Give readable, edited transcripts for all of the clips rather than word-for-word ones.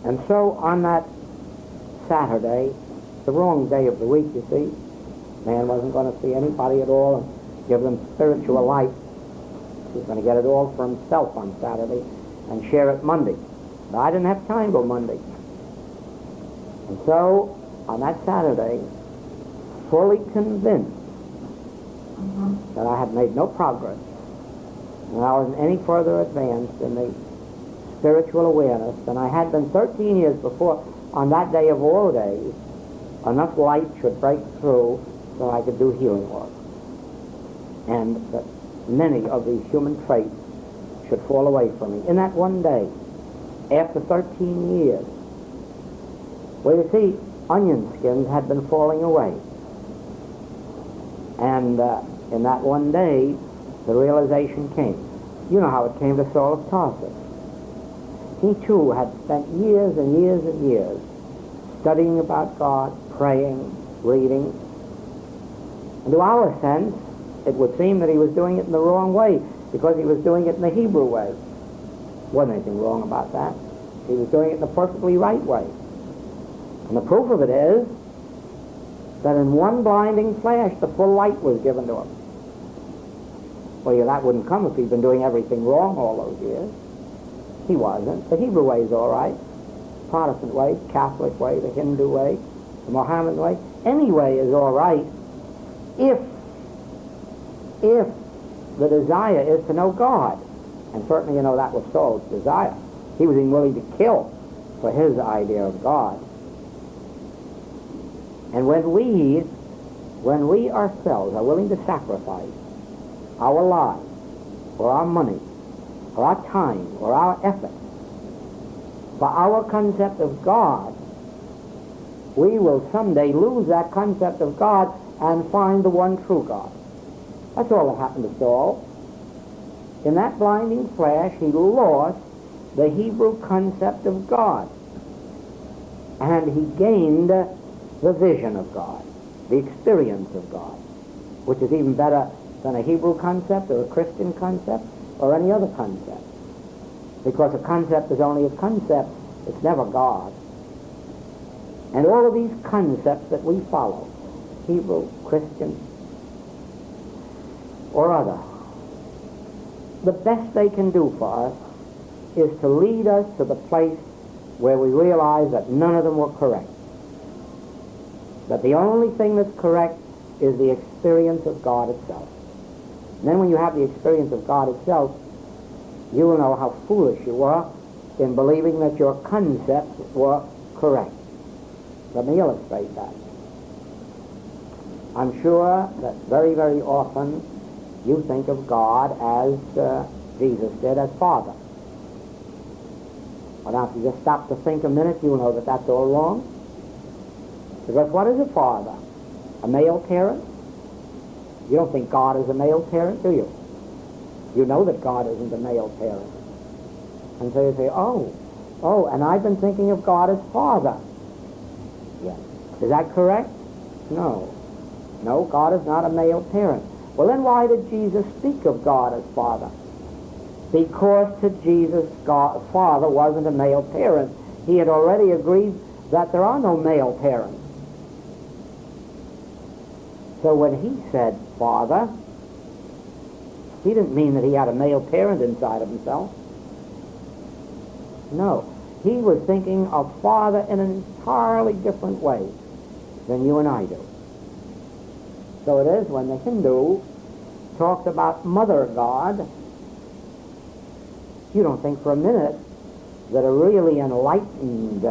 And so on that Saturday, the wrong day of the week, you see, man wasn't going to see anybody at all and give them spiritual life. He was going to get it all for himself on Saturday and share it Monday. But I didn't have time till Monday. And so on that Saturday, fully convinced that I had made no progress and I wasn't any further advanced in the spiritual awareness than I had been 13 years before, on that day of all days, enough light should break through so I could do healing work. And that many of these human traits should fall away from me. In that one day, after 13 years, well, you see, onion skins had been falling away. And in that one day, the realization came. You know how it came to Saul of Tarsus. He too had spent years and years and years studying about God, praying, reading. And to our sense, it would seem that he was doing it in the wrong way because he was doing it in the Hebrew way. Wasn't anything wrong about that. He was doing it in the perfectly right way. And the proof of it is that in one blinding flash, the full light was given to him. Well, yeah, that wouldn't come if he'd been doing everything wrong all those years. He wasn't. The Hebrew way is all right. Protestant way, Catholic way, the Hindu way, the Mohammedan way. Any way is all right if the desire is to know God. And certainly, you know, that was Saul's desire. He was even willing to kill for his idea of God. And when we ourselves are willing to sacrifice our lives, or our money, or our time, or our effort, for our concept of God, we will someday lose that concept of God and find the one true God. That's all that happened to Saul. In that blinding flash, he lost the Hebrew concept of God. And he gained the vision of God, the experience of God, which is even better than a Hebrew concept or a Christian concept or any other concept. Because a concept is only a concept, it's never God. And all of these concepts that we follow, Hebrew, Christian, or other, the best they can do for us is to lead us to the place where we realize that none of them were correct. That the only thing that's correct is the experience of God itself. And then when you have the experience of God itself, you will know how foolish you were in believing that your concepts were correct. Let me illustrate that. I'm sure that very, very often you think of God as Jesus did, as Father. Well, now, if you just stop to think a minute, you'll know that that's all wrong. Because what is a father? A male parent? You don't think God is a male parent, do you? You know that God isn't a male parent. And so you say, oh, and I've been thinking of God as Father. Yes. Is that correct? No. No, God is not a male parent. Well, then why did Jesus speak of God as Father? Because to Jesus, God, Father wasn't a male parent. He had already agreed that there are no male parents. So when he said Father, he didn't mean that he had a male parent inside of himself. No. He was thinking of Father in an entirely different way than you and I do. So it is when the Hindu talks about Mother God, you don't think for a minute that a really enlightened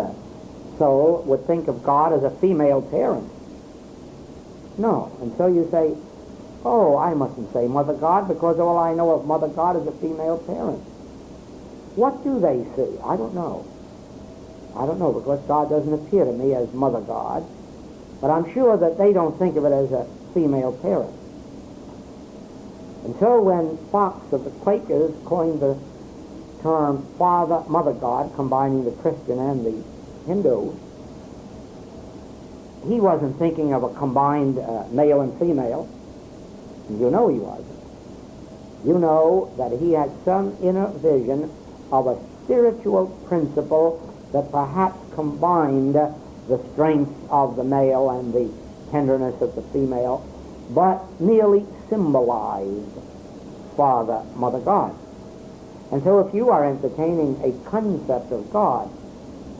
soul would think of God as a female parent. No. And so you say, oh, I mustn't say Mother God because all I know of Mother God is a female parent. What do they see? I don't know. I don't know, because God doesn't appear to me as Mother God. But I'm sure that they don't think of it as a female parent. And so when Fox of the Quakers coined the term Father, Mother God, combining the Christian and the Hindu, he wasn't thinking of a combined male and female. You know he wasn't. You know that he had some inner vision of a spiritual principle that perhaps combined the strength of the male and the tenderness of the female, but merely symbolized Father, Mother, God. And so if you are entertaining a concept of God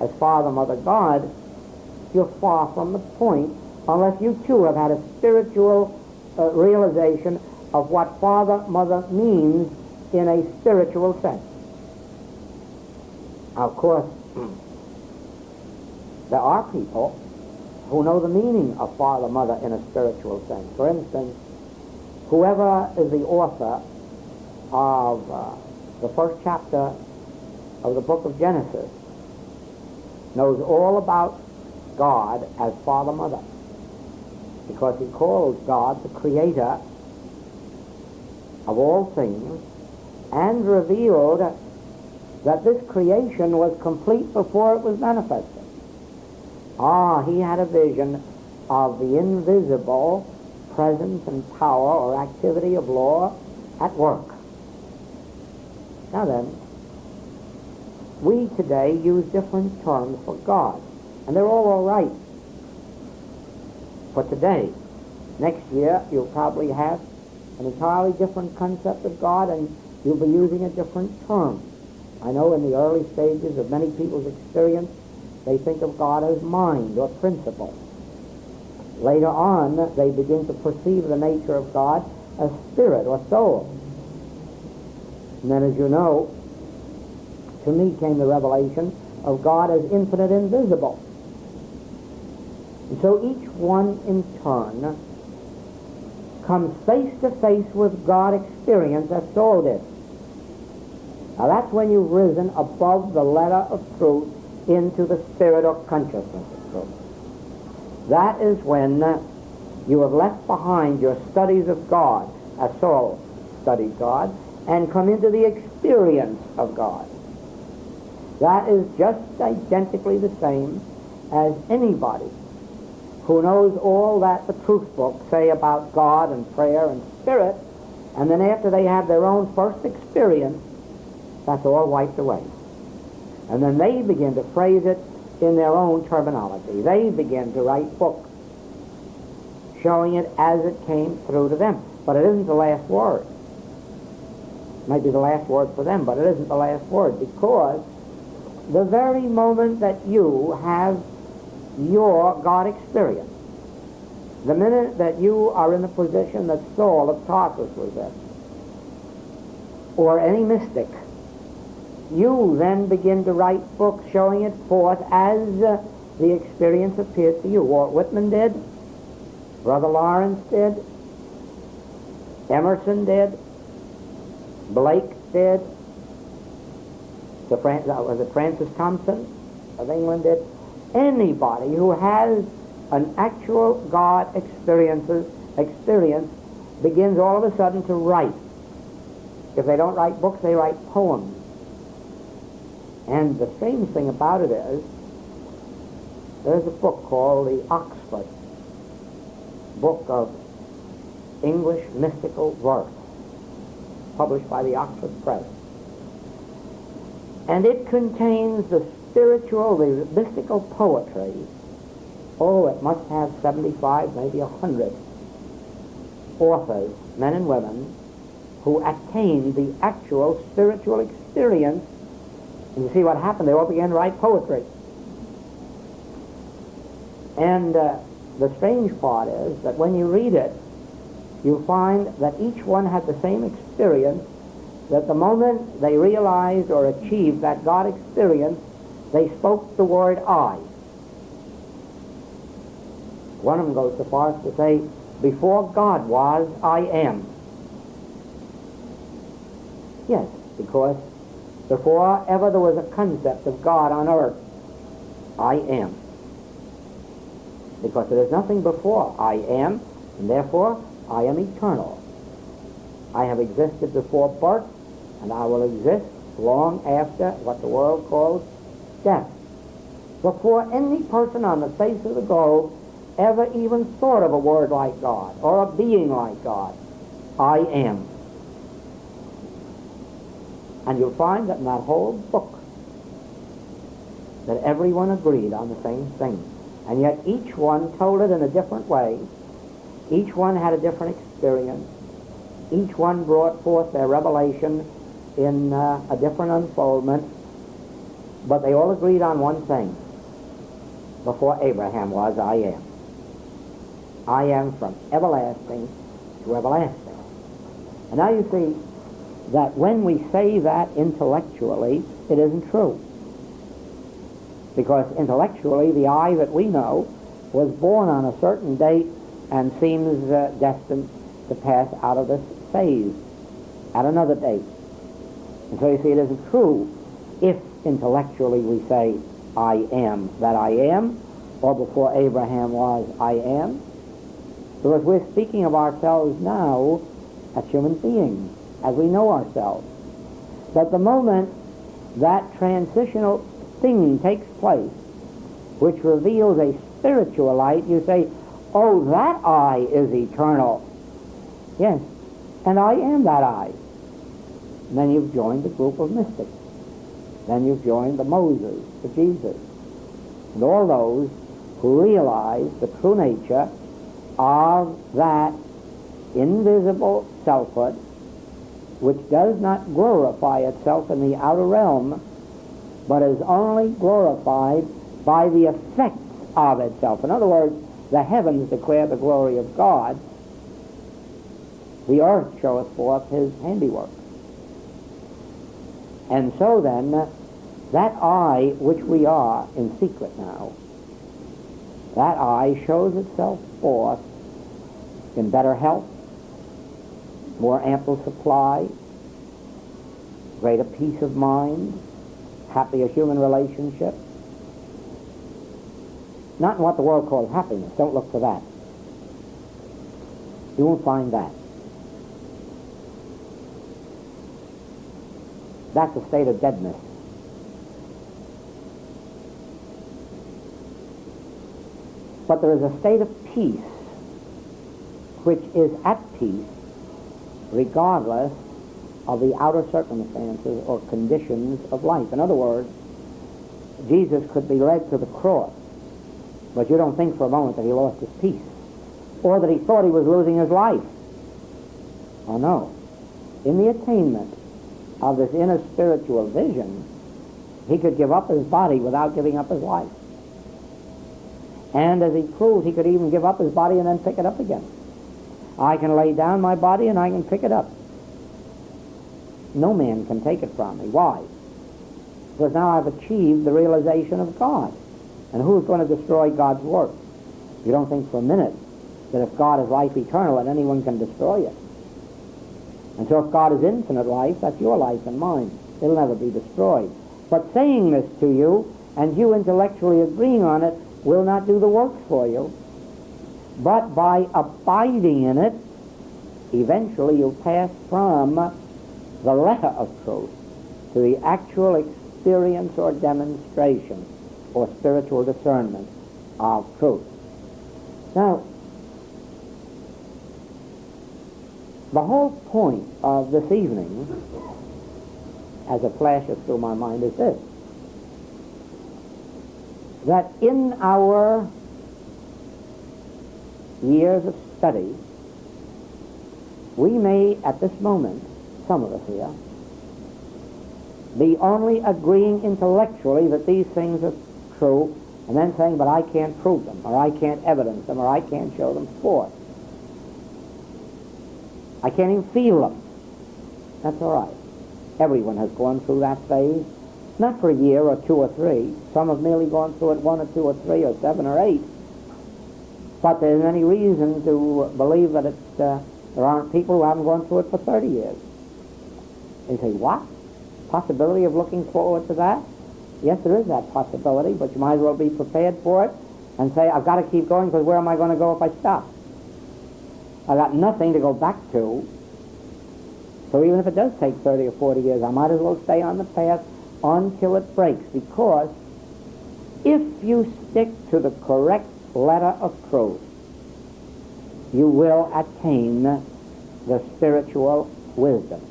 as Father, Mother, God, you're far from the point unless you too have had a spiritual realization of what Father, Mother means in a spiritual sense. Of course, there are people who know the meaning of Father, Mother in a spiritual sense. For instance, whoever is the author of the first chapter of the book of Genesis knows all about God as Father, Mother, because he calls God the creator of all things and revealed that this creation was complete before it was manifested. He had a vision of the invisible presence and power or activity of law at work. Now then, we today use different terms for God, and they're all right for today. Next year, you'll probably have an entirely different concept of God, and you'll be using a different term. I know in the early stages of many people's experience, they think of God as mind or principle. Later on, they begin to perceive the nature of God as spirit or soul. And then, as you know, to me came the revelation of God as infinite invisible. And so each one in turn comes face to face with God experience as Saul did. Now that's when you've risen above the letter of truth into the spirit or consciousness of truth. That is when you have left behind your studies of God, as Saul studied God, and come into the experience of God. That is just identically the same as anybody who knows all that the truth books say about God and prayer and spirit, and then after they have their own first experience, that's all wiped away. And then they begin to phrase it in their own terminology. They begin to write books showing it as it came through to them. But it isn't the last word. It might be the last word for them, but it isn't the last word, because the very moment that you have your God experience, the minute that you are in the position that Saul of Tarsus was in, or any mystic, you then begin to write books showing it forth as the experience appeared to you. Walt Whitman did, Brother Lawrence did, Emerson did, Blake did, was it Francis Thompson of England did. Anybody who has an actual God experience begins all of a sudden to write. If they don't write books, they write poems. And the strange thing about it is, there's a book called the Oxford Book of English Mystical Verse, published by the Oxford Press. And it contains the spiritual, the mystical poetry. Oh, it must have 75, maybe 100 authors, men and women, who attained the actual spiritual experience. And you see what happened? They all began to write poetry. And the strange part is that when you read it, you find that each one had the same experience, that the moment they realized or achieved that God experience, they spoke the word I. One of them goes so far as to say, before God was, I am. Yes, because before ever there was a concept of God on earth, I am. Because there is nothing before I am, and therefore I am eternal. I have existed before birth, and I will exist long after what the world calls death. Before any person on the face of the globe ever even thought of a word like God, or a being like God, I am. And you'll find that in that whole book, that everyone agreed on the same thing. And yet each one told it in a different way. Each one had a different experience. Each one brought forth their revelation in a different unfoldment. But they all agreed on one thing. Before Abraham was, I am. I am from everlasting to everlasting. And now you see that when we say that intellectually, it isn't true. Because intellectually, the I that we know was born on a certain date and seems destined to pass out of this phase at another date. And so you see, it isn't true if intellectually we say, I am that I am, or before Abraham was, I am. Because we're speaking of ourselves now as human beings, as we know ourselves. But the moment that transitional thing takes place, which reveals a spiritual light, you say, oh, that I is eternal. Yes, and I am that I. And then you've joined the group of mystics. Then you've joined the Moses, the Jesus, and all those who realize the true nature of that invisible selfhood, which does not glorify itself in the outer realm, but is only glorified by the effects of itself. In other words, the heavens declare the glory of God. The earth showeth forth his handiwork. And so then, that I which we are in secret now, that I shows itself forth in better health, more ample supply, greater peace of mind, happier human relationships. Not in what the world calls happiness. Don't look for that. You won't find that. That's a state of deadness. But there is a state of peace which is at peace regardless of the outer circumstances or conditions of life. In other words, Jesus could be led to the cross, but you don't think for a moment that he lost his peace or that he thought he was losing his life. Oh no. In the attainment of this inner spiritual vision, he could give up his body without giving up his life. And as he proved, he could even give up his body and then pick it up again. I can lay down my body and I can pick it up. No man can take it from me. Why? Because now I've achieved the realization of God. And who's going to destroy God's work? You don't think for a minute that if God is life eternal, that anyone can destroy it. And so if God is infinite life, that's your life and mine. It'll never be destroyed. But saying this to you, and you intellectually agreeing on it, will not do the work for you. But by abiding in it, eventually you'll pass from the letter of truth to the actual experience or demonstration or spiritual discernment of truth. Now, the whole point of this evening, as it flashes through my mind, is this: that in our years of study, we may, at this moment, some of us here, be only agreeing intellectually that these things are true, and then saying, but I can't prove them, or I can't evidence them, or I can't show them forth. I can't even feel them. That's all right. Everyone has gone through that phase, not for a year or 2 or 3. Some have merely gone through it 1 or 2 or 3 or 7 or 8. But there's any reason to believe that there aren't people who haven't gone through it for 30 years. You say, what? Possibility of looking forward to that? Yes, there is that possibility, but you might as well be prepared for it and say, I've got to keep going, because where am I going to go if I stop? I've got nothing to go back to. So even if it does take 30 or 40 years, I might as well stay on the path until it breaks, because if you stick to the correct letter of truth, you will attain the spiritual wisdom.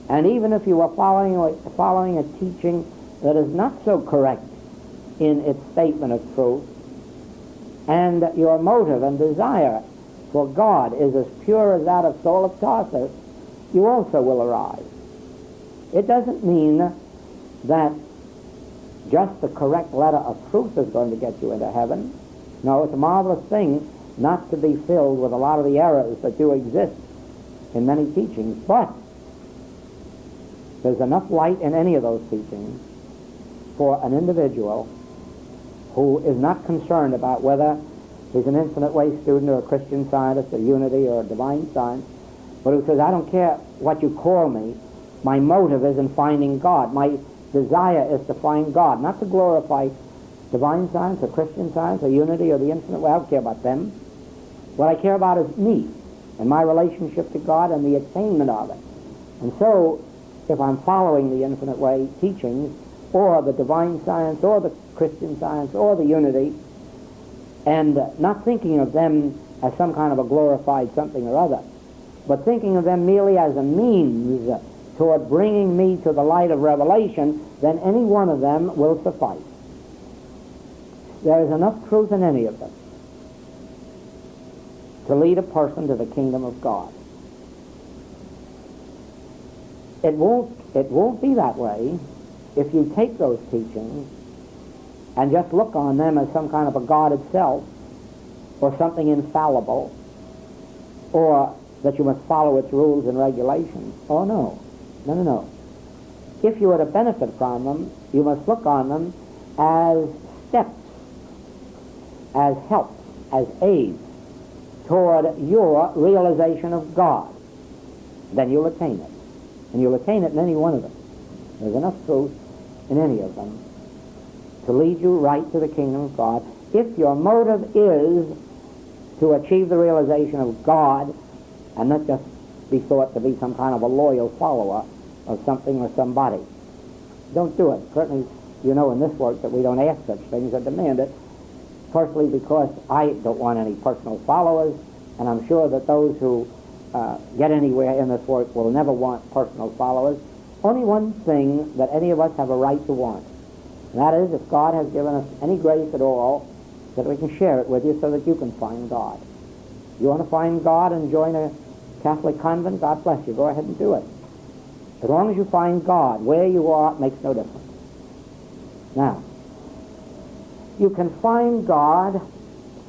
And even if you are following a teaching that is not so correct, in its statement of truth, and your motive and desire for God is as pure as that of Saul of Tarsus, you also will arrive. It doesn't mean that just the correct letter of truth is going to get you into heaven. No, it's a marvelous thing not to be filled with a lot of the errors that do exist in many teachings, but there's enough light in any of those teachings for an individual who is not concerned about whether he's an infinite way student or a Christian Scientist or unity or a divine science, but who says, I don't care what you call me, my motive is in finding God. My desire is to find God, not to glorify divine science or Christian science or unity or the infinite way. I don't care about them. What I care about is me and my relationship to God and the attainment of it. And so, if I'm following the infinite way teachings or the divine science or the Christian science or the unity, and not thinking of them as some kind of a glorified something or other, but thinking of them merely as a means toward bringing me to the light of revelation, then any one of them will suffice. There is enough truth in any of them to lead a person to the kingdom of God. It won't be that way if you take those teachings and just look on them as some kind of a God itself, or something infallible, or that you must follow its rules and regulations. Oh, no. No. If you are to benefit from them, you must look on them as steps, as help, as aids toward your realization of God. Then you'll attain it. And you'll attain it in any one of them. There's enough truth in any of them to lead you right to the kingdom of God. If your motive is to achieve the realization of God and not just be thought to be some kind of a loyal follower of something or somebody, don't do it. Certainly, you know in this work that we don't ask such things or demand it, firstly because I don't want any personal followers, and I'm sure that those who get anywhere in this work will never want personal followers. Only one thing that any of us have a right to want, and that is if God has given us any grace at all, that we can share it with you so that you can find God. You want to find God and join a Catholic convent? God bless you. Go ahead and do it. As long as you find God where you are, it makes no difference. Now, you can find God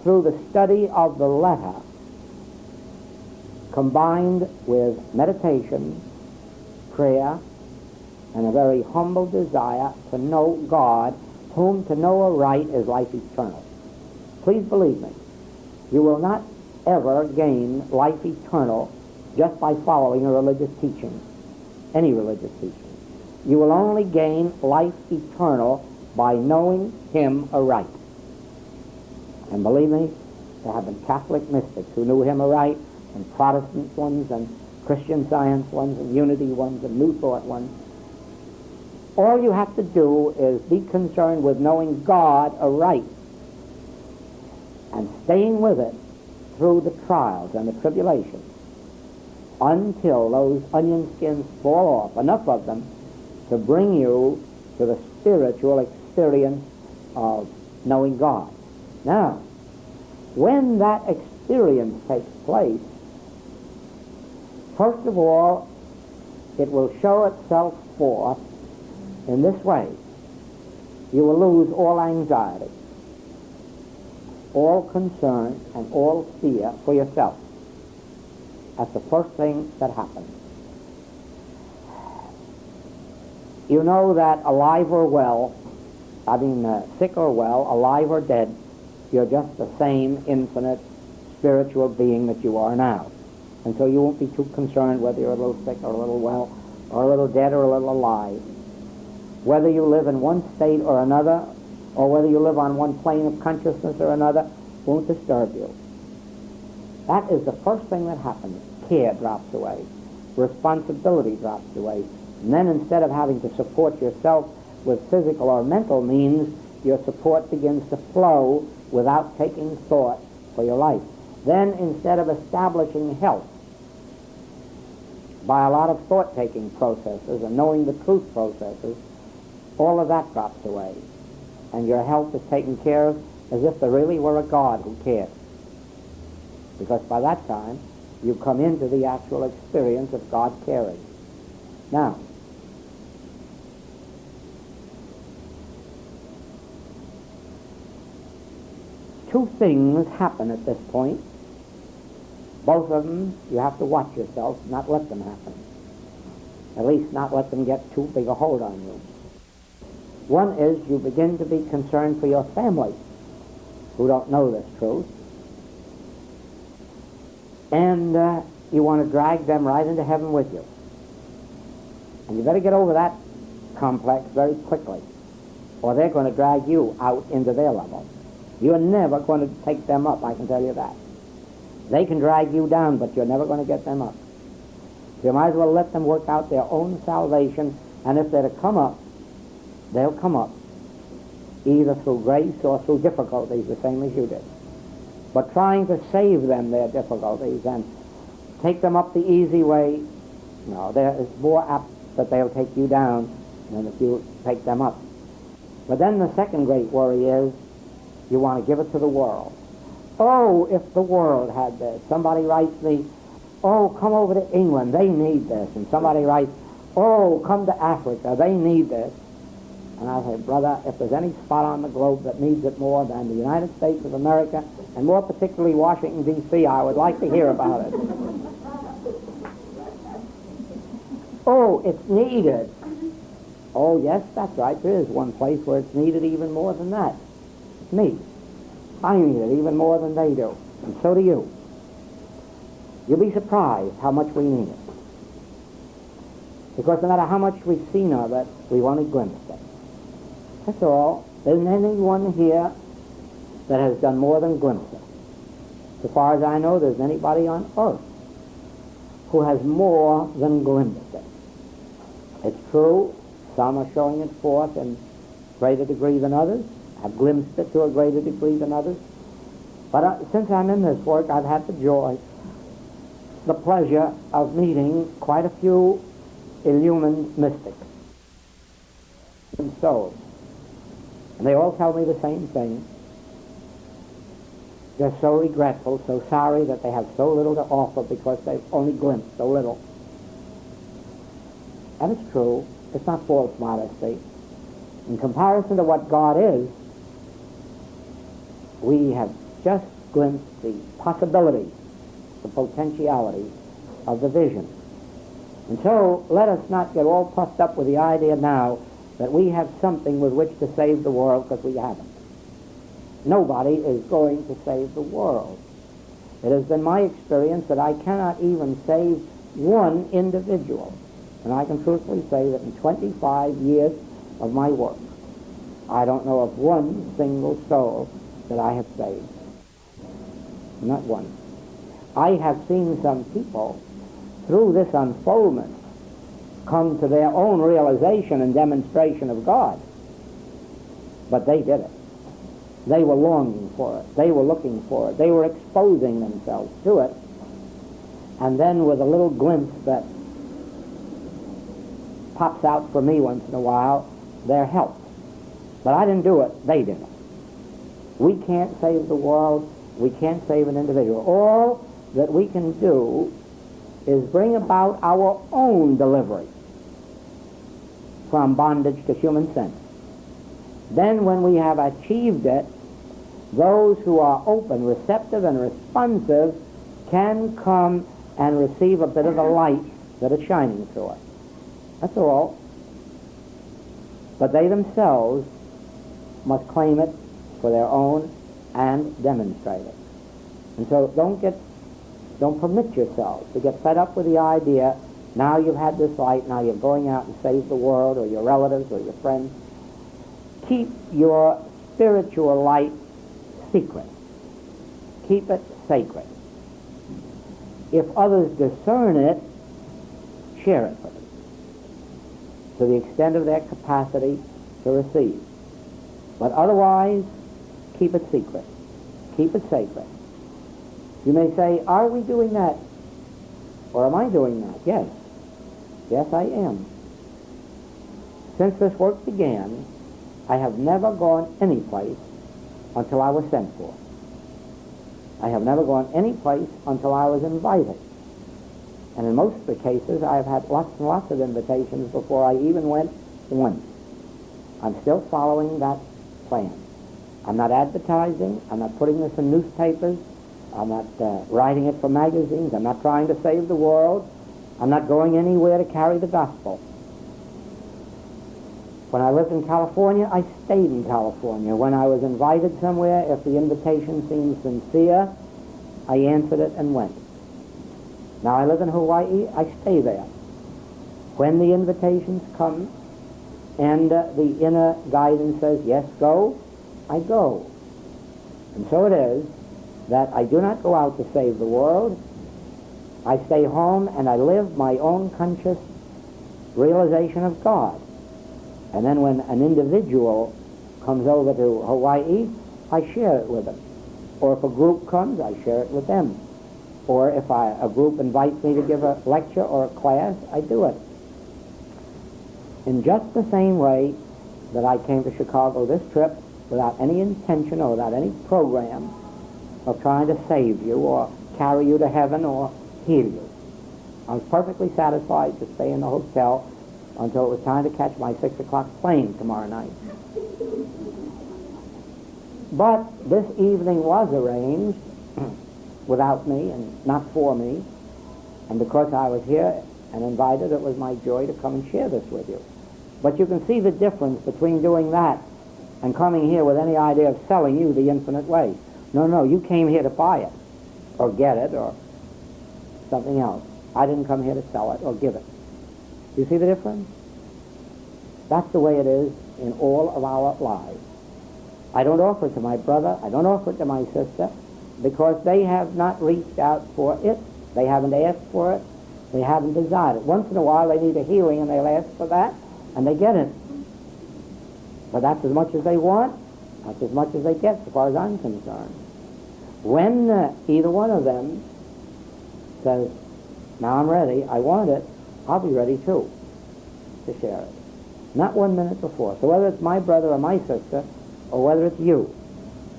through the study of the letter combined with meditation, prayer, and a very humble desire to know God, whom to know aright is life eternal. Please believe me, you will not ever gain life eternal just by following a religious teaching, any religious teaching. You will only gain life eternal by knowing Him aright. And believe me, there have been Catholic mystics who knew Him aright, and Protestant ones, and Christian Science ones, and Unity ones, and New Thought ones. All you have to do is be concerned with knowing God aright and staying with it through the trials and the tribulations until those onion skins fall off, enough of them, to bring you to the spiritual experience of knowing God. Now, when that experience takes place, first of all, it will show itself forth in this way. You will lose all anxiety, all concern, and all fear for yourself. That's the first thing that happens. You know that alive or well, sick or well, alive or dead, you're just the same infinite spiritual being that you are now. And so you won't be too concerned whether you're a little sick or a little well, or a little dead or a little alive. Whether you live in one state or another, or whether you live on one plane of consciousness or another, won't disturb you. That is the first thing that happens. Care drops away. Responsibility drops away. And then instead of having to support yourself with physical or mental means, your support begins to flow without taking thought for your life. Then instead of establishing health by a lot of thought-taking processes and knowing the truth processes, all of that drops away. and your health is taken care of as if there really were a God who cared. Because by that time, you come into the actual experience of God caring. Now, two things happen at this point. Both of them, you have to watch yourself, not let them happen. At least not let them get too big a hold on you. One is you begin to be concerned for your family who don't know this truth. And you want to drag them right into heaven with you. And you better get over that complex very quickly, or they're going to drag you out into their level. You're never going to take them up, I can tell you that. They can drag you down, but you're never going to get them up. You might as well let them work out their own salvation, and if they're to come up, they'll come up, either through grace or through difficulties, the same as you did. But trying to save them their difficulties and take them up the easy way, no, it's more apt that they'll take you down than if you take them up. But then the second great worry is you want to give it to the world. Oh, if the world had this. Somebody writes me, oh, come over to England, they need this. And somebody writes, oh, come to Africa, they need this. And I say, brother, if there's any spot on the globe that needs it more than the United States of America, and more particularly Washington, D.C., I would like to hear about it. Oh, it's needed. Oh, yes, that's right. There is one place where it's needed even more than that. It's me. I need it even more than they do. And so do you. You'll be surprised how much we need it. Because no matter how much we've seen of it, we've only glimpsed it. That's all. There isn't anyone here that has done more than glimpse it. As far as I know, there's anybody on earth who has more than glimpsed it. It's true, some are showing it forth in greater degree than others, have glimpsed it to a greater degree than others. But since I'm in this work, I've had the joy, the pleasure of meeting quite a few illumined mystics and souls. And they all tell me the same thing. They're so regretful, so sorry that they have so little to offer because they've only glimpsed so little. And it's true. It's not false modesty. In comparison to what God is, we have just glimpsed the possibilities, the potentialities of the vision. And so let us not get all puffed up with the idea now that we have something with which to save the world, because we haven't. Nobody is going to save the world. It has been my experience that I cannot even save one individual. And I can truthfully say that in 25 years of my work, I don't know of one single soul that I have saved. Not one. I have seen some people, through this unfoldment, come to their own realization and demonstration of God. But they did it. They were longing for it. They were looking for it. They were exposing themselves to it. And then with a little glimpse that pops out for me once in a while, they're helped. But I didn't do it. They did it. We can't save the world. We can't save an individual. All that we can do is bring about our own delivery from bondage to human sin. Then when we have achieved it, those who are open, receptive, and responsive can come and receive a bit of the light that is shining through it. That's all. But they themselves must claim it for their own and demonstrate it. And so don't permit yourselves to get fed up with the idea, now you've had this light, now you're going out and save the world or your relatives or your friends. Keep your spiritual light secret. Keep it sacred. If others discern it, share it with them to the extent of their capacity to receive. But otherwise, keep it secret. Keep it sacred. You may say, are we doing that? Or am I doing that? Yes. Yes, I am. Since this work began, I have never gone any place until I was sent for. I have never gone any place until I was invited. And in most of the cases, I have had lots and lots of invitations before I even went once. I'm still following that plan. I'm not advertising. I'm not putting this in newspapers. I'm not writing it for magazines. I'm not trying to save the world. I'm not going anywhere to carry the gospel. When I lived in California, I stayed in California. When I was invited somewhere, if the invitation seemed sincere, I answered it and went. Now I live in Hawaii, I stay there. When the invitations come and the inner guidance says, yes, go, I go. And so it is that I do not go out to save the world. I stay home and I live my own conscious realization of God. And then when an individual comes over to Hawaii, I share it with them. Or if a group comes, I share it with them. Or if a group invites me to give a lecture or a class, I do it. In just the same way that I came to Chicago this trip without any intention or without any program of trying to save you or carry you to heaven or heal you. I was perfectly satisfied to stay in the hotel until it was time to catch my 6 o'clock plane tomorrow night. But this evening was arranged without me and not for me, and because I was here and invited, it was my joy to come and share this with you. But you can see the difference between doing that and coming here with any idea of selling you the infinite way. No, you came here to buy it or get it or something else. I didn't come here to sell it or give it. You see the difference? That's the way it is in all of our lives. I don't offer it to my brother, I don't offer it to my sister, because they have not reached out for it, they haven't asked for it, they haven't desired it. Once in a while they need a healing and they'll ask for that, and they get it. But that's as much as they want, that's as much as they get, as far as I'm concerned. When either one of them says, now I'm ready, I want it, I'll be ready too to share it. Not 1 minute before. So whether it's my brother or my sister, or whether it's you,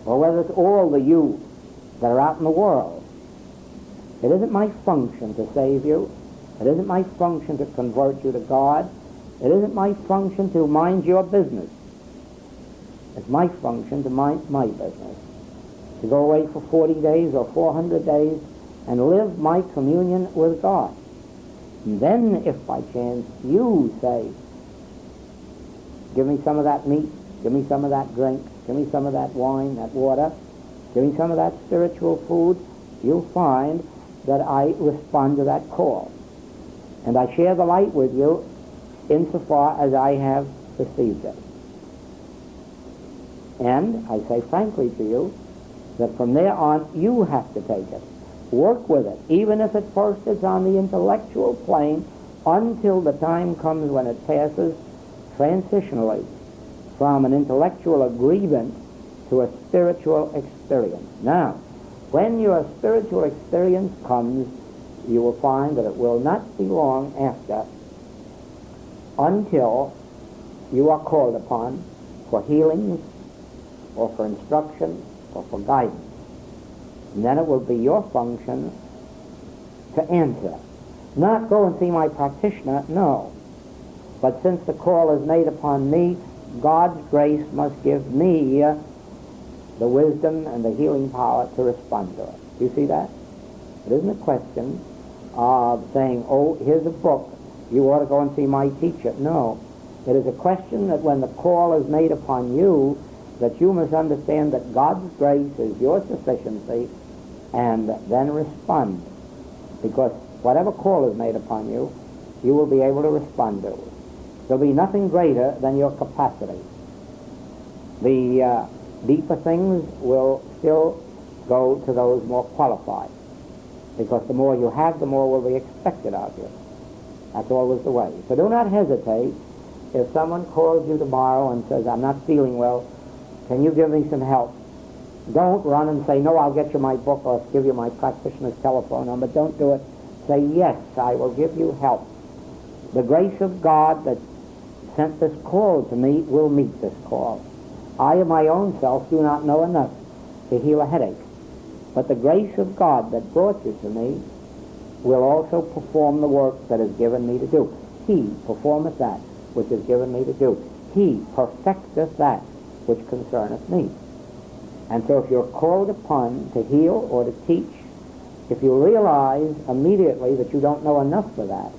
or whether it's all the you that are out in the world, it isn't my function to save you. It isn't my function to convert you to God. It isn't my function to mind your business. It's my function to mind my business. To go away for 40 days or 400 days and live my communion with God. And then, if by chance you say, give me some of that meat, give me some of that drink, give me some of that wine, that water, give me some of that spiritual food, you'll find that I respond to that call. And I share the light with you insofar as I have received it. And I say frankly to you that from there on you have to take it. Work with it, even if at first it's on the intellectual plane, until the time comes when it passes transitionally from an intellectual agreement to a spiritual experience. Now, when your spiritual experience comes, you will find that it will not be long after until you are called upon for healings or for instruction or for guidance. And then it will be your function to answer. Not go and see my practitioner, no. But since the call is made upon me, God's grace must give me the wisdom and the healing power to respond to it. Do you see that? It isn't a question of saying, oh, here's a book, you ought to go and see my teacher. No. It is a question that when the call is made upon you, that you must understand that God's grace is your sufficiency, and then respond. Because whatever call is made upon you, you will be able to respond to. There will be nothing greater than your capacity. The deeper things will still go to those more qualified. Because the more you have, the more will be expected of you. That's always the way. So do not hesitate. If someone calls you tomorrow and says, I'm not feeling well, can you give me some help? Don't run and say, no, I'll get you my book or give you my practitioner's telephone number. Don't do it. Say, yes, I will give you help. The grace of God that sent this call to me will meet this call. I of my own self do not know enough to heal a headache, but the grace of God that brought you to me will also perform the work that is given me to do. He performeth that which is given me to do. He perfecteth that which concerneth me. And so if you're called upon to heal or to teach, if you realize immediately that you don't know enough for that,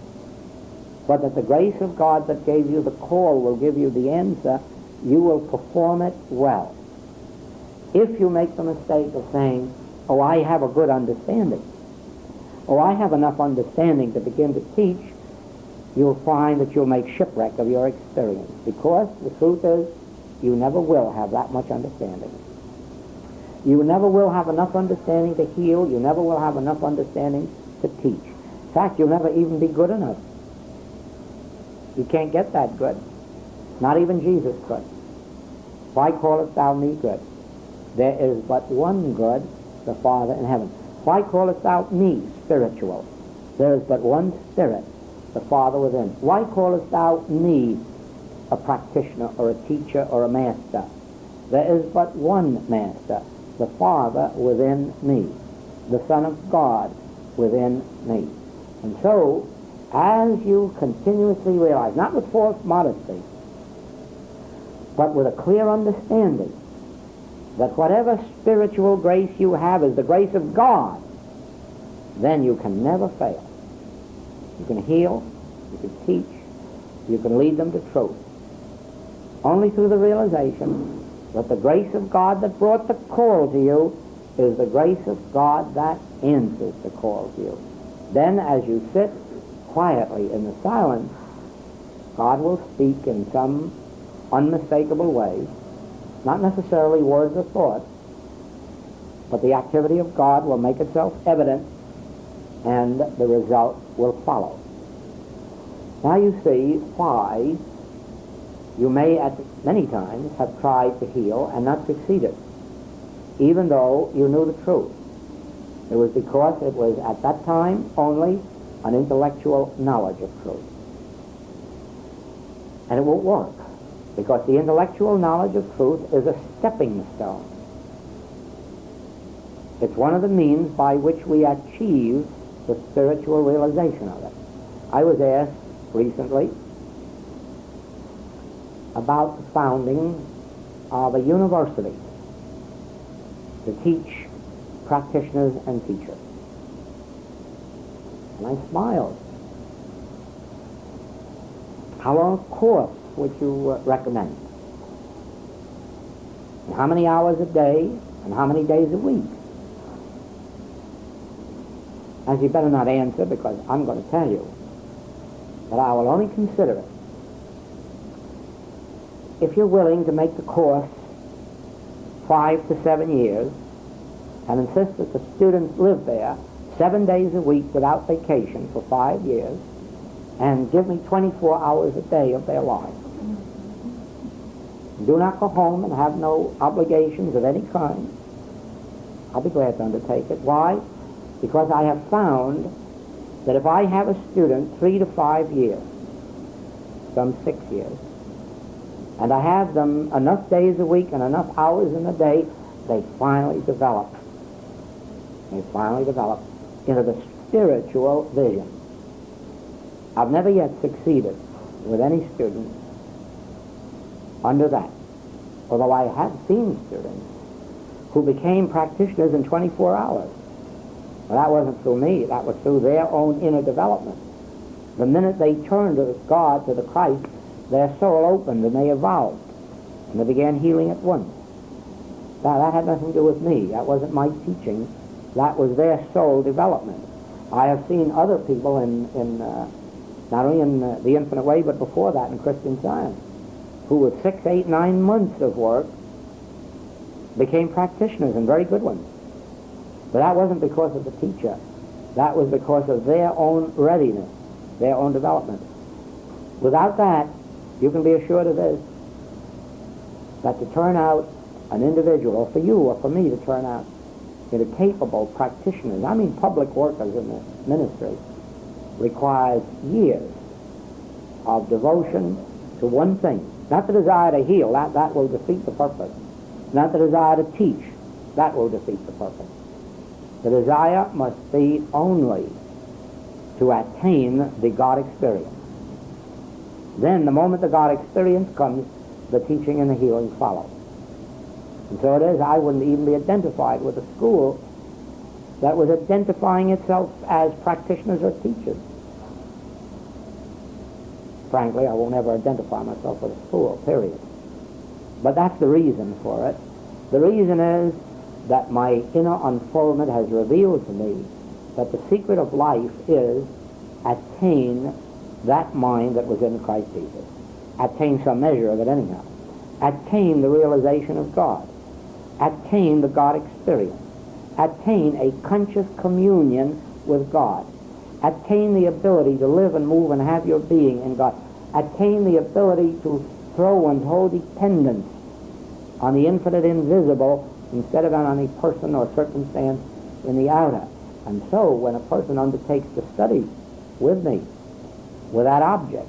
but that the grace of God that gave you the call will give you the answer, you will perform it well. If you make the mistake of saying, oh, I have a good understanding, or I have enough understanding to begin to teach, you'll find that you'll make shipwreck of your experience, because the truth is, you never will have that much understanding. You never will have enough understanding to heal. You never will have enough understanding to teach. In fact, you'll never even be good enough. You can't get that good. Not even Jesus could. Why callest thou me good? There is but one good, the Father in heaven. Why callest thou me spiritual? There is but one Spirit, the Father within. Why callest thou me a practitioner or a teacher or a master? There is but one Master, the Father within me, the Son of God within me. And so, as you continuously realize, not with false modesty, but with a clear understanding that whatever spiritual grace you have is the grace of God, then you can never fail. You can heal, you can teach, you can lead them to truth. Only through the realization that the grace of God that brought the call to you is the grace of God that answers the call to you. Then as you sit quietly in the silence, God will speak in some unmistakable way, not necessarily words or thoughts, but the activity of God will make itself evident and the result will follow. Now you see why you may at many times have tried to heal and not succeeded, even though you knew the truth. It was because it was at that time only an intellectual knowledge of truth. And it won't work, because the intellectual knowledge of truth is a stepping stone. It's one of the means by which we achieve the spiritual realization of it. I was asked recently about the founding of a university to teach practitioners and teachers. And I smiled. How long a course would you recommend? And how many hours a day? And how many days a week? As you better not answer, because I'm going to tell you that I will only consider it if you're willing to make the course 5 to 7 years and insist that the students live there 7 days a week without vacation for 5 years and give me 24 hours a day of their lives. Do not go home and have no obligations of any kind. I'll be glad to undertake it. Why? Because I have found that if I have a student 3 to 5 years, some 6 years, and I have them enough days a week and enough hours in a day, they finally develop. They finally develop into the spiritual vision. I've never yet succeeded with any student under that, although I have seen students who became practitioners in 24 hours. Well, that wasn't through me. That was through their own inner development. The minute they turned to God, to the Christ, their soul opened and they evolved. And they began healing at once. Now, that had nothing to do with me. That wasn't my teaching. That was their soul development. I have seen other people not only in the Infinite Way, but before that in Christian Science, who with 6, 8, 9 months of work became practitioners, and very good ones. But that wasn't because of the teacher. That was because of their own readiness, their own development. Without that, you can be assured of this, that to turn out an individual, or for you or for me to turn out into capable practitioners, I mean public workers in the ministry, requires years of devotion to one thing. Not the desire to heal, that will defeat the purpose. Not the desire to teach, that will defeat the purpose. The desire must be only to attain the God experience. Then, the moment the God experience comes, the teaching and the healing follow. And so it is, I wouldn't even be identified with a school that was identifying itself as practitioners or teachers. Frankly, I won't ever identify myself with a school, period. But that's the reason for it. The reason is that my inner unfoldment has revealed to me that the secret of life is attain that mind that was in Christ Jesus. Attain some measure of it anyhow. Attain the realization of God. Attain the God experience. Attain a conscious communion with God. Attain the ability to live and move and have your being in God. Attain the ability to throw one's whole dependence on the infinite invisible instead of on any person or circumstance in the outer. And so when a person undertakes to study with me with that object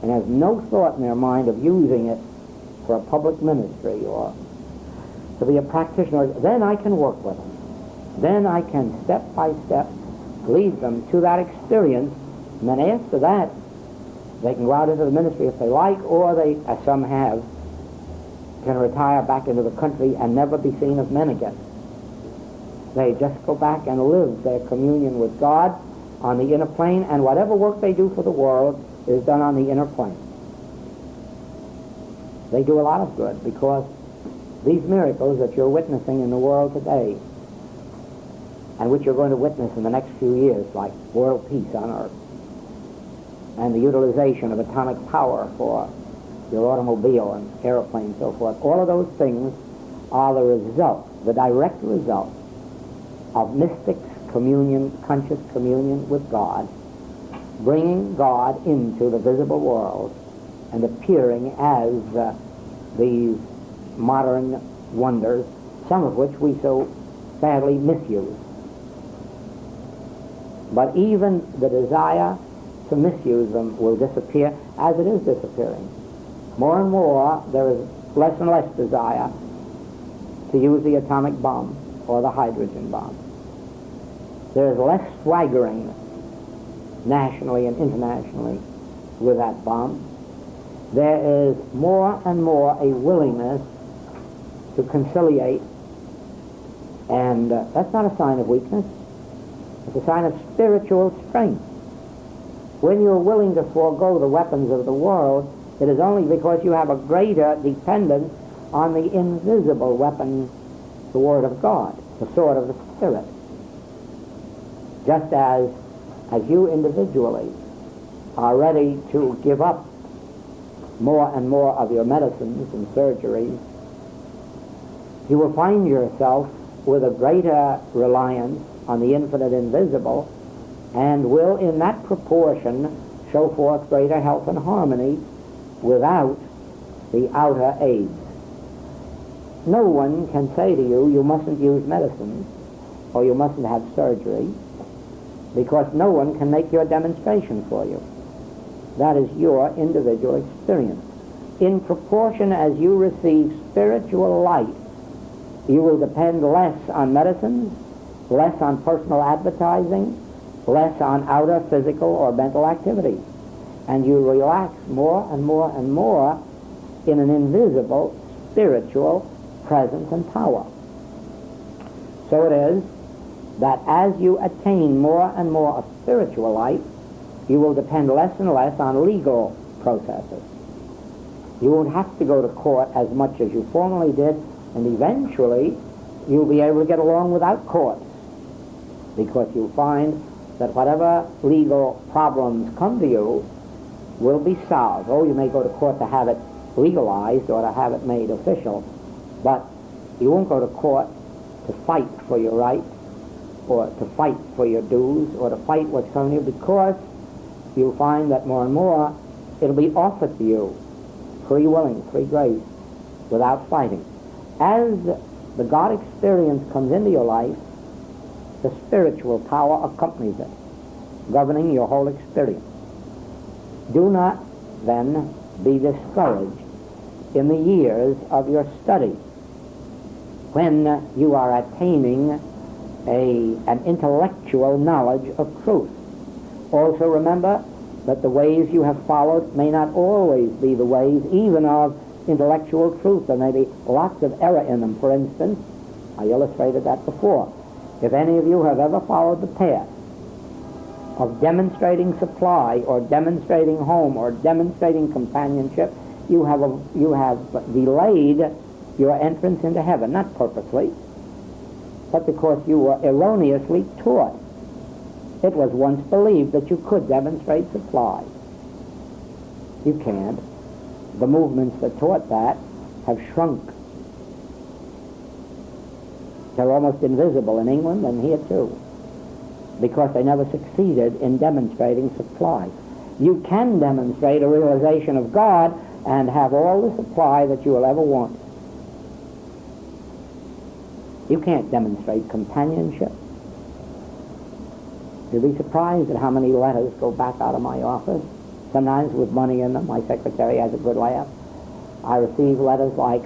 and has no thought in their mind of using it for a public ministry or to be a practitioner, then I can work with them. Then I can step by step lead them to that experience, and then after that they can go out into the ministry if they like, or they, as some have, can retire back into the country and never be seen of men again. They just go back and live their communion with God on the inner plane, and whatever work they do for the world is done on the inner plane. They do a lot of good, because these miracles that you're witnessing in the world today, and which you're going to witness in the next few years, like world peace on earth, and the utilization of atomic power for your automobile and airplane and so forth, all of those things are the result, the direct result of mystics' communion, conscious communion with God, bringing God into the visible world and appearing as these modern wonders, some of which we so badly misuse. But even the desire to misuse them will disappear, as it is disappearing. More and more, there is less and less desire to use the atomic bomb or the hydrogen bomb. There is less swaggering nationally and internationally with that bomb. There is more and more a willingness to conciliate, and that's not a sign of weakness. It's a sign of spiritual strength. When you're willing to forego the weapons of the world, it is only because you have a greater dependence on the invisible weapon, the Word of God, the sword of the Spirit. Just as you individually are ready to give up more and more of your medicines and surgeries, you will find yourself with a greater reliance on the infinite invisible, and will in that proportion show forth greater health and harmony without the outer aids. No one can say to you, you mustn't use medicine or you mustn't have surgery, because no one can make your demonstration for you. That is your individual experience. In proportion as you receive spiritual light, you will depend less on medicines, less on personal advertising, less on outer physical or mental activity. And you relax more and more and more in an invisible spiritual presence and power. So it is that as you attain more and more of spiritual life, you will depend less and less on legal processes. You won't have to go to court as much as you formerly did, and eventually you'll be able to get along without courts, because you'll find that whatever legal problems come to you will be solved. Oh, you may go to court to have it legalized or to have it made official, but you won't go to court to fight for your rights or to fight for your dues or to fight what's coming to you, because you'll find that more and more it'll be offered to you, free willing, free grace, without fighting. As the God experience comes into your life, the spiritual power accompanies it, governing your whole experience. Do not then be discouraged in the years of your study, when you are attaining an intellectual knowledge of truth. Also remember that the ways you have followed may not always be the ways even of intellectual truth. There may be lots of error in them. For instance, I illustrated that before. If any of you have ever followed the path of demonstrating supply or demonstrating home or demonstrating companionship, you have delayed your entrance into heaven, not purposely, but because you were erroneously taught. It was once believed that you could demonstrate supply. You can't. The movements that taught that have shrunk. They're almost invisible in England and here too, because they never succeeded in demonstrating supply. You can demonstrate a realization of God and have all the supply that you will ever want. You can't demonstrate companionship. You'll be surprised at how many letters go back out of my office, sometimes with money in them. My secretary has a good laugh. I receive letters like,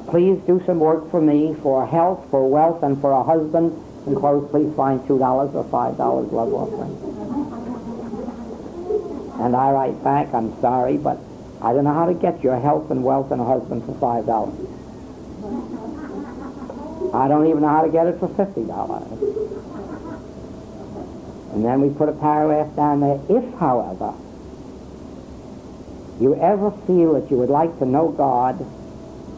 please do some work for me for health, for wealth, and for a husband. Enclosed, please find $2 or $5 love offering. And I write back, I'm sorry, but I don't know how to get your health and wealth and a husband for $5. I don't even know how to get it for $50. And then we put a paragraph down there. If, however, you ever feel that you would like to know God,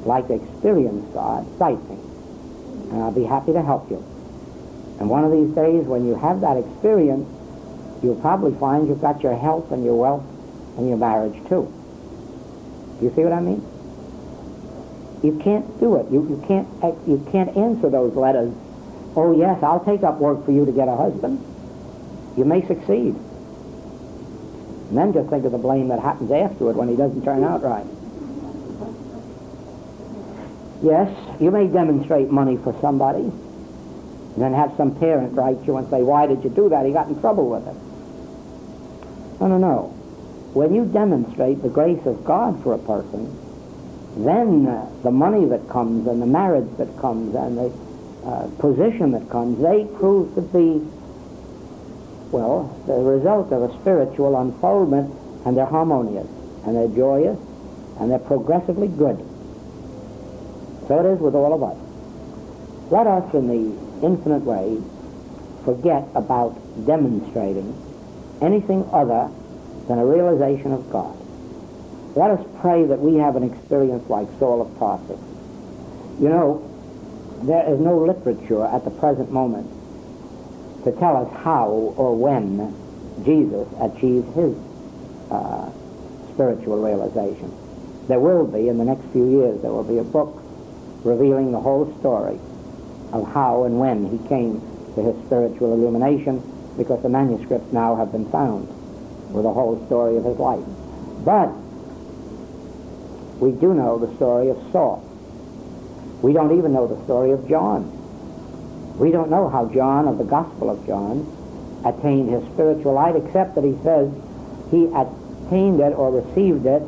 like to experience God, write me, and I'll be happy to help you. And one of these days, when you have that experience, you'll probably find you've got your health and your wealth and your marriage too. You see what I mean? You can't do it. You can't answer those letters. Oh yes, I'll take up work for you to get a husband. You may succeed. And then just think of the blame that happens afterward when he doesn't turn out right. Yes, you may demonstrate money for somebody, and then have some parent write you and say, why did you do that? He got in trouble with it. No. When you demonstrate the grace of God for a person, then the money that comes and the marriage that comes and the position that comes, they prove to be, well, the result of a spiritual unfoldment, and they're harmonious, and they're joyous, and they're progressively good. So it is with all of us. Let us, in the infinite way, forget about demonstrating anything other than a realization of God. Let us pray that we have an experience like Saul of Tarsus. You know, there is no literature at the present moment to tell us how or when Jesus achieved his spiritual realization. There will be, in the next few years, there will be a book revealing the whole story of how and when he came to his spiritual illumination, because the manuscripts now have been found with the whole story of his life. But we do know the story of Saul. We don't even know the story of John. We don't know how John, of the Gospel of John, attained his spiritual light, except that he says he attained it or received it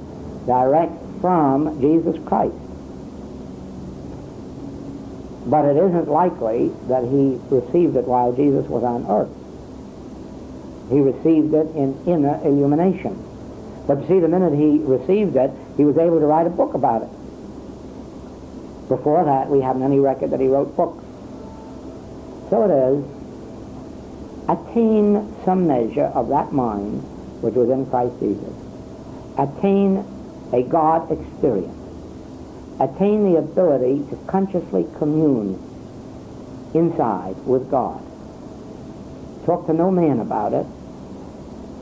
direct from Jesus Christ. But it isn't likely that he received it while Jesus was on earth. He received it in inner illumination. But see, the minute he received it, he was able to write a book about it. Before that, we haven't any record that he wrote books. So it is, attain some measure of that mind which was in Christ Jesus. Attain a God experience. Attain the ability to consciously commune inside with God. Talk to no man about it,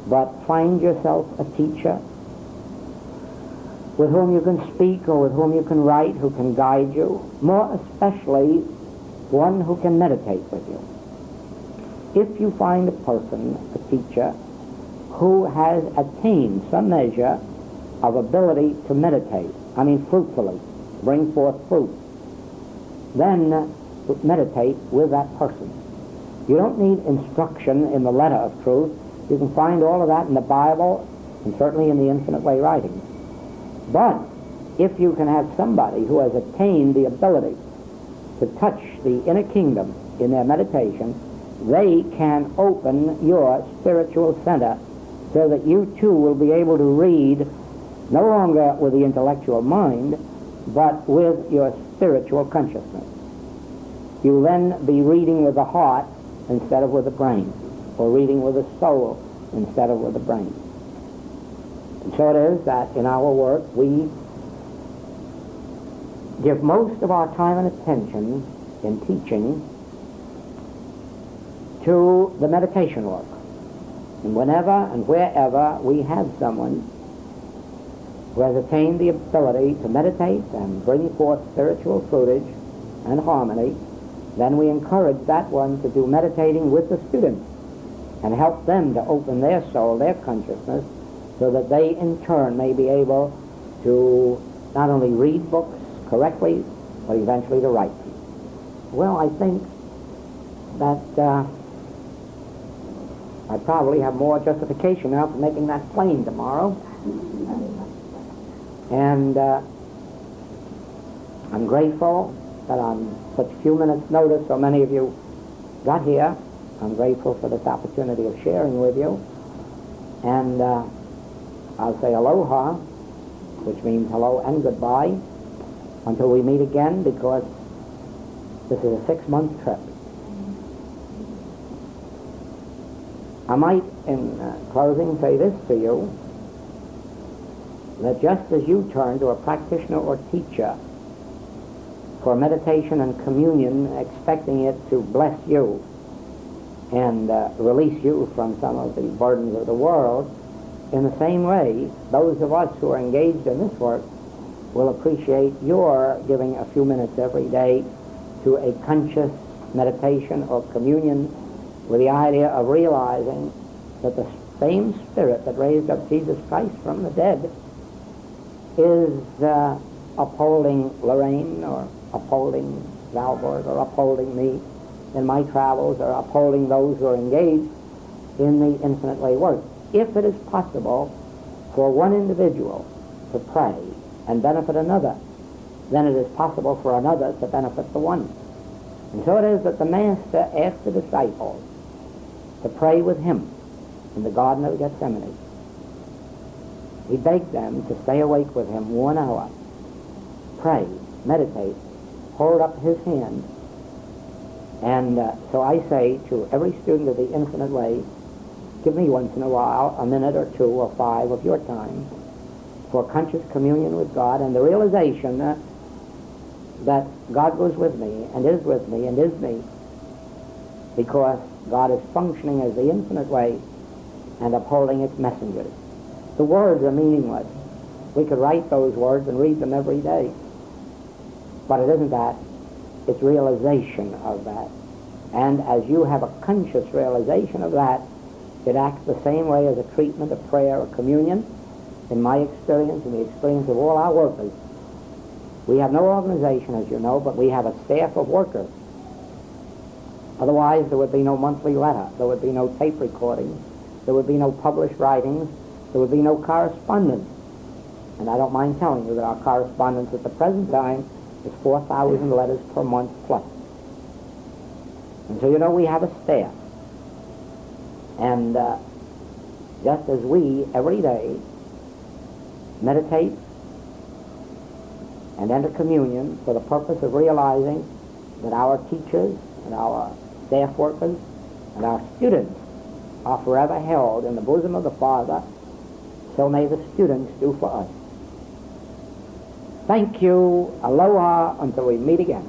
but find yourself a teacher with whom you can speak or with whom you can write, who can guide you, more especially one who can meditate with you. If you find a person, a teacher, who has attained some measure of ability to meditate, fruitfully, bring forth fruit, then meditate with that person. You don't need instruction in the letter of truth. You can find all of that in the Bible and certainly in the Infinite Way writings. But if you can have somebody who has attained the ability to touch the inner kingdom in their meditation, they can open your spiritual center so that you too will be able to read no longer with the intellectual mind, but with your spiritual consciousness. You'll then be reading with the heart instead of with the brain, or reading with the soul instead of with the brain. And so it is that in our work we give most of our time and attention in teaching to the meditation work. And whenever and wherever we have someone who has attained the ability to meditate and bring forth spiritual fruitage and harmony, then we encourage that one to do meditating with the students and help them to open their soul, their consciousness, so that they in turn may be able to not only read books correctly, but eventually to write them. Well, I think that I probably have more justification now for making that plain tomorrow. And I'm grateful that on such few minutes' notice so many of you got here. I'm grateful for this opportunity of sharing with you. And I'll say aloha, which means hello and goodbye, until we meet again, because this is a 6-month trip. I might, in closing, say this to you, that just as you turn to a practitioner or teacher for meditation and communion, expecting it to bless you and release you from some of the burdens of the world, in the same way, those of us who are engaged in this work will appreciate your giving a few minutes every day to a conscious meditation or communion with the idea of realizing that the same Spirit that raised up Jesus Christ from the dead is upholding Lorraine, or upholding Valborg, or upholding me in my travels, or upholding those who are engaged in the Infinite Way work. If it is possible for one individual to pray and benefit another, then it is possible for another to benefit the one. And so it is that the Master asked the disciples to pray with him in the Garden of Gethsemane. He begged them to stay awake with him 1 hour, pray, meditate, hold up his hand. And so I say to every student of the Infinite Way, give me once in a while a minute or 2 or 5 of your time for conscious communion with God and the realization that God goes with me and is with me and is me, because God is functioning as the Infinite Way and upholding its messengers. The words are meaningless. We could write those words and read them every day. But it isn't that. It's realization of that. And as you have a conscious realization of that, it acts the same way as a treatment, a prayer, a communion. In my experience, in the experience of all our workers, we have no organization, as you know, but we have a staff of workers. Otherwise, there would be no monthly letter. There would be no tape recordings. There would be no published writings. There would be no correspondence. And I don't mind telling you that our correspondence at the present time is 4,000 letters per month plus. And so, you know, we have a staff. And just as we, every day, meditate and enter communion for the purpose of realizing that our teachers and our staff workers and our students are forever held in the bosom of the Father, so may the students do for us. Thank you. Aloha until we meet again.